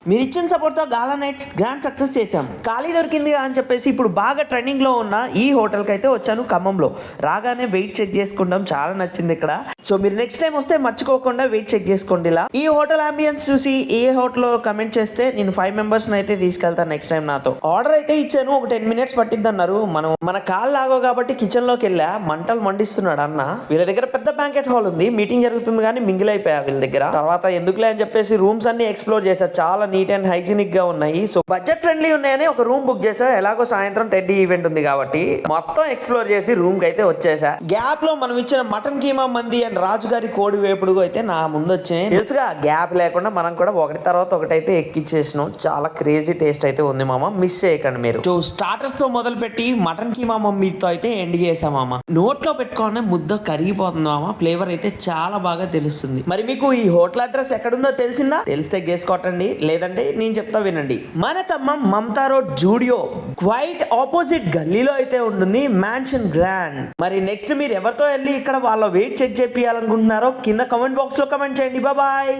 మీరు ఇచ్చిన సపోర్ట్ తో గాలా నైట్స్ గ్రాండ్ సక్సెస్ చేశాం. ఖాళీ దొరికింది అని చెప్పేసి ఇప్పుడు బాగా ట్రెండింగ్ లో ఉన్న ఈ హోటల్ కి అయితే వచ్చాను ఖమ్మంలో. రాగానే వెయిట్ చెక్ చేసుకుంటాం, చాలా నచ్చింది ఇక్కడ. సో మీరు నెక్స్ట్ టైం వస్తే మర్చిపోకుండా వెయిట్ చెక్ చేసుకోండి. ఇలా ఈ హోటల్ అంబియన్స్ చూసి ఏ హోటల్ కమెంట్ చేస్తే నేను 5 మెంబర్స్ అయితే తీసుకెళ్తాను నెక్స్ట్ టైం నాతో. ఆర్డర్ అయితే ఇచ్చాను, ఒక 10 మినిట్స్ పట్టిద్ది అన్నారు. మన కాల్ లాగో కాబట్టి కిచెన్ లోకి వెళ్ళా, మంటలు మండిస్తున్నాడు అన్న. వీళ్ళ దగ్గర పెద్ద బ్యాంకెట్ హాల్ ఉంది, మీటింగ్ జరుగుతుంది కానీ మింగిల్ అయిపోయా వీళ్ళ దగ్గర. తర్వాత ఎందుకులే అని చెప్పేసి రూమ్స్ అన్ని ఎక్స్ప్లోర్ చేశా, చాలా నీట్ అండ్ హైజీనిక్ గా ఉన్నాయి. సో బడ్జెట్ ఫ్రెండ్లీ ఉన్నాయని ఒక రూమ్ బుక్ చేసా. ఎలాగో సాయంత్రం టెడ్డీ ఈవెంట్ ఉంది కాబట్టి మొత్తం ఎక్స్ప్లోర్ చేసి రూమ్ కి అయితే వచ్చేసా. గ్యాప్ లో మనం ఇచ్చిన మటన్ కీమా మంది అండ్ రాజుగారి కోడి వేపుడు అయితే నా ముందు వచ్చాయి. తెలుసుగా గ్యాప్ లేకుండా మనం కూడా ఒకటి తర్వాత ఒకటైతే ఎక్కిచ్చేసినాం. చాలా క్రేజీ టేస్ట్ అయితే ఉంది మామ, మిస్ చేయకండి మీరు. సో స్టార్టర్స్ తో మొదలు పెట్టి మటన్ కీమా మమ్మీతో అయితే ఎండ్ చేసా మామ. నోట్లో పెట్టుకోగానే ముద్ద కరిగిపోతుంది మామ. ఫ్లేవర్ అయితే చాలా బాగా తెలుస్తుంది. మరి మీకు ఈ హోటల్ అడ్రస్ ఎక్కడుందో తెలిసిందా? తెలిస్తే గేస్ కొట్టండి, లేదంటే నేను చెప్తా వినండి. మన Khammam Mamata road Zudio quite opposite గల్లీలో అయితే ఉంటుంది మ్యాన్షన్ గ్రాండ్. మరి నెక్స్ట్ మీరు ఎవరితో వెళ్ళి ఇక్కడ వాళ్ళ వెయిట్ చెక్ చేయాలనుకుంటున్నారో కింద కమెంట్ బాక్స్ లో కమెంట్ చేయండి. బాయ్.